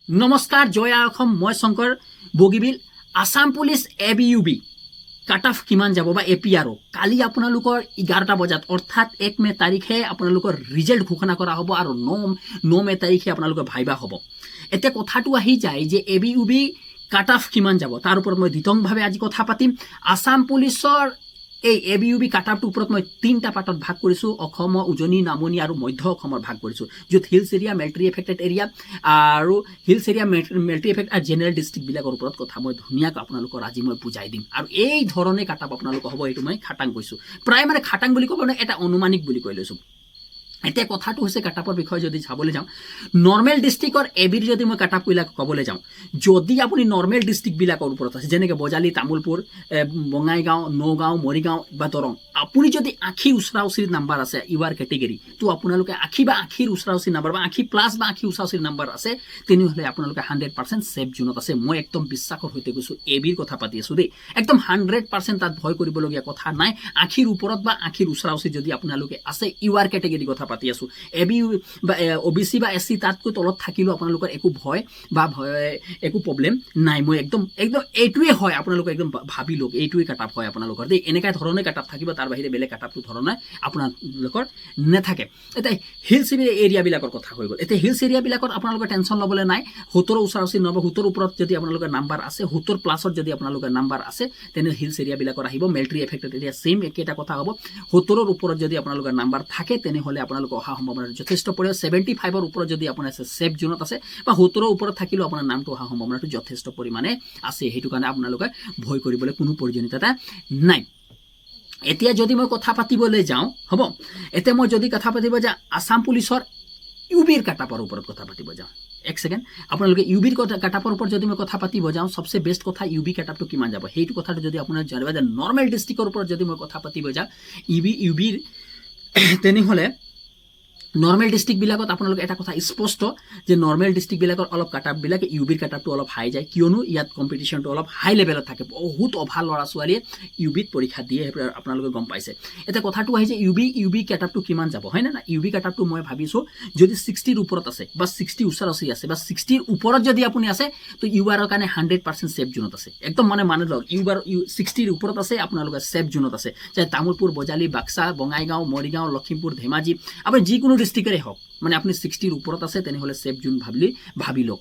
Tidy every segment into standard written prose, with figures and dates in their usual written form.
নমস্কাৰ, জয় অসম। মই Shankar Bogibeel. Assam police ABUB cut off কিমান যাব বা APR কালি আপোনালোকৰ 11টা বজাত অৰ্থাৎ 1 মে তাৰিখে আপোনালোকৰ ৰিজাল্ট ঘোষণা কৰা হ'ব আৰু 9 মে তাৰিখে আপোনালোকৰ ভাইবা হ'ব। এতিয়া কথাটো আহি যায় যে ABUB কাট অফ কিমান যাব তাৰ ওপৰত মই বিতংভাৱে আজি কথা পাতিম। আসাম পুলিচৰ এই ABUB কাট অফটোৰ ওপৰত মই 3টা পাৰ্টত ভাগ কৰিছোঁ। অসমৰ উজনি, নামনি আৰু মধ্য অসমৰ ভাগ কৰিছোঁ, য'ত hills area, military affected area আৰু হিলছ এৰিয়া, মিলিটাৰী এফেক্ট আৰু জেনেৰেল ডিষ্ট্ৰিক্টবিলাকৰ ওপৰত কথা মই ধুনীয়াকৈ আপোনালোকৰ আজি মই বুজাই দিম। আৰু এই ধৰণে কাট অফ আপোনালোকৰ হ'ব, এইটো মই খাটাং কৈছোঁ। প্ৰায় মানে খাটাং বুলি ক'ব মানে এটা অনুমানিক বুলি কৈ লৈছোঁ। এতিয়া কথাটো হৈছে কাট অফৰ বিষয়ে যদি চাবলৈ যাওঁ, নৰ্মেল ডিষ্ট্ৰিক্টৰ ABৰ যদি মই কাট অফবিলাক ক'বলৈ যাওঁ, যদি আপুনি নৰ্মেল ডিষ্ট্ৰিক্টবিলাকৰ ওপৰত আছে, যেনেকৈ বজালী, তামোলপুৰ, বঙাইগাঁও, নগাঁও, মৰিগাঁও বা দৰং, আপুনি যদি 80 ওচৰা ওচৰি নাম্বাৰ আছে ইউআৰ কেটেগৰী, তো আপোনালোকে 80 বা 80ৰ ওচৰা ওচৰি নাম্বাৰ বা 80 প্লাছ বা 80 ওচৰা ওচৰি নাম্বাৰ আছে, তেনেহ'লে আপোনালোকে 100% ছেফ জোনত আছে। মই একদম বিশ্বাসৰ সৈতে কৈছোঁ, ABৰ কথা পাতি আছোঁ দেই। একদম 100% তাত ভয় কৰিবলগীয়া কথা নাই। 80ৰ ওপৰত বা 80ৰ ওচৰা ওচৰি যদি আপোনালোকে আছে, ইউআৰ কেটেগৰী কথা পাতি আছোঁ। AB বা OBC বা SC তাতকৈ তলত থাকিলেও আপোনালোকৰ একো ভয় বা একো প্ৰব্লেম নাই। মই একদম এইটোৱে হয়, আপোনালোকে একদম ভাবি লওক, এইটোৱে কাট অফ হয় আপোনালোকৰ দেই। এনেকুৱা ধৰণে কাট অফ থাকিব, তাৰ বাহিৰে বেলেগ কাট অফটো ধৰণে আপোনালোকৰ নাথাকে। এতিয়া হিলছ এৰিয়াবিলাকৰ কথা হৈ গ'ল। এতিয়া হিলছ এৰিয়াবিলাকত আপোনালোকে টেনশ্যন ল'বলৈ নাই। 70 ওচৰা ওচৰি নম্বৰ, 70 ওপৰত যদি আপোনালোকৰ নাম্বাৰ আছে, 70 প্লাছত যদি আপোনালোকৰ নাম্বাৰ আছে, তেনেহ'লে হিলছ এৰিয়াবিলাকৰ আহিব। মিলিটাৰী এফেক্টেড এৰিয়া ছেইম একেটা কথা হ'ব। 70ৰ ওপৰত যদি আপোনালোকৰ নাম্বাৰ থাকে, তেনেহ'লে আপোনালোকৰ অহা সম্ভাৱনা যথেষ্ট পৰিব। 75ৰ ওপৰত যদি আপোনাৰ ছেফ জোনত আছে বা 70ৰ ওপৰত থাকিলেও আপোনাৰ নামটো অহা সম্ভাৱনাটো যথেষ্ট পৰিমাণে আছে। সেইটো কাৰণে আপোনালোকে ভয় কৰিবলৈ কোনো প্ৰয়োজনীয়তা নাই। এতিয়া যদি মই কথা পাতিবলৈ যাওঁ, হ'ব, এতিয়া মই যদি কথা পাতিব যাওঁ আসাম পুলিচৰ UBৰ কাট অফৰ ওপৰত কথা পাতিব যাওঁ, এক ছেকেণ্ড, আপোনালোকে UBৰ কাট অফৰ ওপৰত যদি মই কথা পাতিব যাওঁ, সবচে বেষ্ট কথা UB কাট অফটো কিমান যাব, সেইটো কথাটো যদি আপোনাৰ জানিব যায়, নৰ্মেল ডিষ্ট্ৰিক্টৰ ওপৰত যদি মই কথা পাতিব যাওঁ UBৰ, তেনেহ'লে নৰ্মেল ডিষ্ট্ৰিক্টবিলাকত আপোনালোকে এটা কথা স্পষ্ট যে নৰ্মেল ডিষ্ট্ৰিক্টবিলাকৰ অলপ কাট অফবিলাকে UBৰ কাট অফটো অলপ হাই যায়, কিয়নো ইয়াত কম্পিটিশ্যনটো অলপ হাই লেভেলত থাকে। বহুত অভাৰ ল'ৰা ছোৱালীয়ে UBত পৰীক্ষা দিয়ে, আপোনালোকে গম পাইছে। এতিয়া কথাটো আহিছে UB কাট অফটো কিমান যাব, হয় না? UB কাট অফটো মই ভাবিছোঁ যদি 60ৰ ওপৰত আছে বা 60 ওচৰা ওচৰি আছে বা 60ৰ ওপৰত যদি আপুনি আছে, তো URৰ কাৰণে 100% ছেফ জোনত আছে। একদম মানে লওক, 60ৰ ওপৰত আছে, আপোনালোকে ছেফ জোনত আছে। চাই তামোলপুৰ, বজালী, বাক্সা, বঙাইগাঁও, মৰিগাঁও, লখিমপুৰ, ধেমাজি, আপুনি যিকোনো ডিষ্ট্ৰিক্টৰে হওক, মানে আপুনি 60ৰ ওপৰত আছে, তেনেহ'লে ছেফ জোন ভাবি লওক।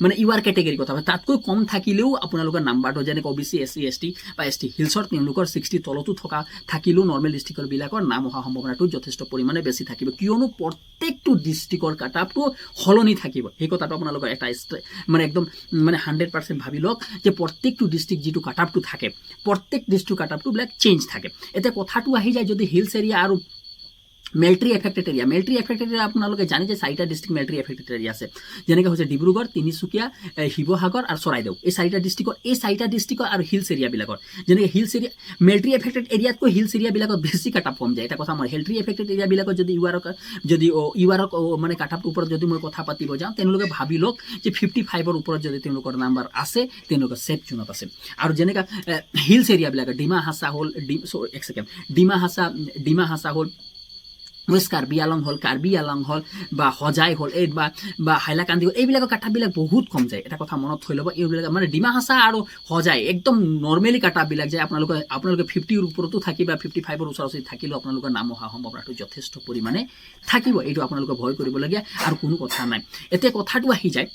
মানে ইউআৰ কেটেগৰীৰ কথা, তাতকৈ কম থাকিলেও আপোনালোকৰ নাম্বাৰটো, যেনেকৈ OBC, SC, ST বা ST হিলছৰ, তেওঁলোকৰ 60 তলতো থাকিলেও নৰ্মেল ডিষ্ট্ৰিক্টৰবিলাকৰ নাম অহা সম্ভাৱনাটো যথেষ্ট পৰিমাণে বেছি থাকিব, কিয়নো প্ৰত্যেকটো ডিষ্ট্ৰিক্টৰ কাট অফটো সলনি থাকিব। সেই কথাটো আপোনালোকৰ এটা মানে একদম মানে 100% ভাবি লওক যে প্ৰত্যেকটো ডিষ্ট্ৰিক্ট যিটো কাট অফটো থাকে, প্ৰত্যেক ডিষ্ট্ৰিক্ট কাট অফটোবিলাক চেঞ্জ থাকে। এতিয়া কথাটো আহি যায় যদি হিলছ এৰিয়া আৰু মিলিটাৰী এফেক্টেড এৰিয়া আপোনালোকে জানে যে 4টা ডিষ্ট্ৰিক্ট মিলিটাৰী এফেক্টেড এৰিয়া আছে, যেনেকৈ হৈছে ডিব্ৰুগড়, তিনিচুকীয়া, শিৱসাগৰ আৰু চৰাইদেউ। এই 4টা ডিষ্ট্ৰিক্টৰ আৰু হিলছ এৰিয়াবিলাকৰ, যেনেকৈ হিলছ এৰিয়া মিলিটাৰী এফেক্টেড এৰিয়াতকৈ হিলছ এৰিয়াবিলাকত বেছি কাট অফ কম যায়। এটা কথা মই মিলিটাৰী এফেক্টেড এৰিয়াবিলাকত যদি ইউআৰক মানে কাট অফটোৰ ওপৰত যদি মই কথা পাতিব যাওঁ, তেওঁলোকে ভাবি লওক যে 55ৰ ওপৰত যদি তেওঁলোকৰ নাম্বাৰ আছে, তেওঁলোকৰ ছেফ জোনত আছে। আৰু যেনেকৈ হিলছ এৰিয়াবিলাকৰ ডিমা হাছা হ'ল, ডিমা হাছা হ'ল, ৱেষ্ট কাৰ্বি আলং হ'ল বা হজাই হ'ল, এই বা হাইলাকান্দি হ'ল, এইবিলাকৰ কাট অফবিলাক বহুত কম যায়। এটা কথা মনত থৈ ল'ব, এইবিলাক মানে ডিমা হাছা আৰু হজাই একদম নৰ্মেলি কাট অফবিলাক যায়। আপোনালোকে 50ৰ ওপৰতো থাকিব বা 55ৰ ওচৰা ওচৰি থাকিলেও আপোনালোকৰ নাম অহা সম্ভাৱনাটো যথেষ্ট পৰিমাণে থাকিব। এইটো আপোনালোকে ভয় কৰিবলগীয়া আৰু কোনো কথা নাই। এতিয়া কথাটো আহি যায়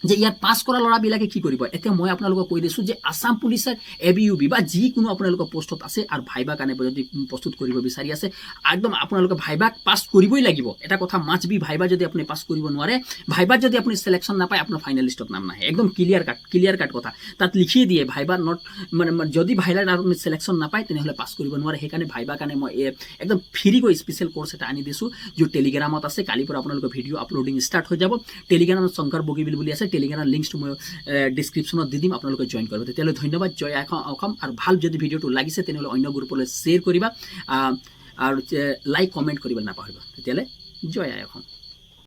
যে ইয়াত পাছ কৰা ল'ৰাবিলাকে কি কৰিব। এতিয়া মই আপোনালোকক কৈ দিছোঁ যে আসাম পুলিচৰ ABUB বা যিকোনো আপোনালোকৰ পোষ্টত আছে আৰু ভাইবা কাৰণে যদি প্ৰস্তুত কৰিব বিচাৰি আছে, একদম আপোনালোকে ভাইবাক পাছ কৰিবই লাগিব। এটা কথা মাষ্ট বি, ভাইবা যদি আপুনি পাছ কৰিব নোৱাৰে, ভাইবাত যদি আপুনি চিলেকশ্যন নাপায়, আপোনাৰ ফাইনেল লিষ্টত নাম নাহে। একদম ক্লিয়াৰ কাট কথা তাত লিখিয়ে দিয়ে, ভাইবা নট মানে যদি ভাইবাত আপুনি চিলেকশ্যন নাপায়, তেনেহ'লে পাছ কৰিব নোৱাৰে। সেইকাৰণে ভাইবা কাৰণে মই একদম ফ্ৰীকৈ স্পেচিয়েল কোৰ্চ এটা আনি দিছোঁ, য'ত টেলিগ্ৰামত আছে। কালিৰ পৰা আপোনালোকৰ ভিডিঅ' আপলোডিং ষ্টাৰ্ট হৈ যাব। টেলিগ্ৰামত শংকৰ বগীবিল বুলি আছে, টেলিগ্ৰামৰ লিংকটো মই ডিছক্ৰিপশ্যনত দি দিম, আপোনালোকে জইন কৰিব। তেতিয়াহ'লে ধন্যবাদ, জয় অসম। আৰু ভাল যদি ভিডিঅ'টো লাগিছে, তেনেহ'লে অন্য গ্ৰুপলৈ শ্বেয়াৰ কৰিবা আৰু লাইক কমেণ্ট কৰিবলৈ নাপাহৰিবা। তেতিয়াহ'লে জয় অসম।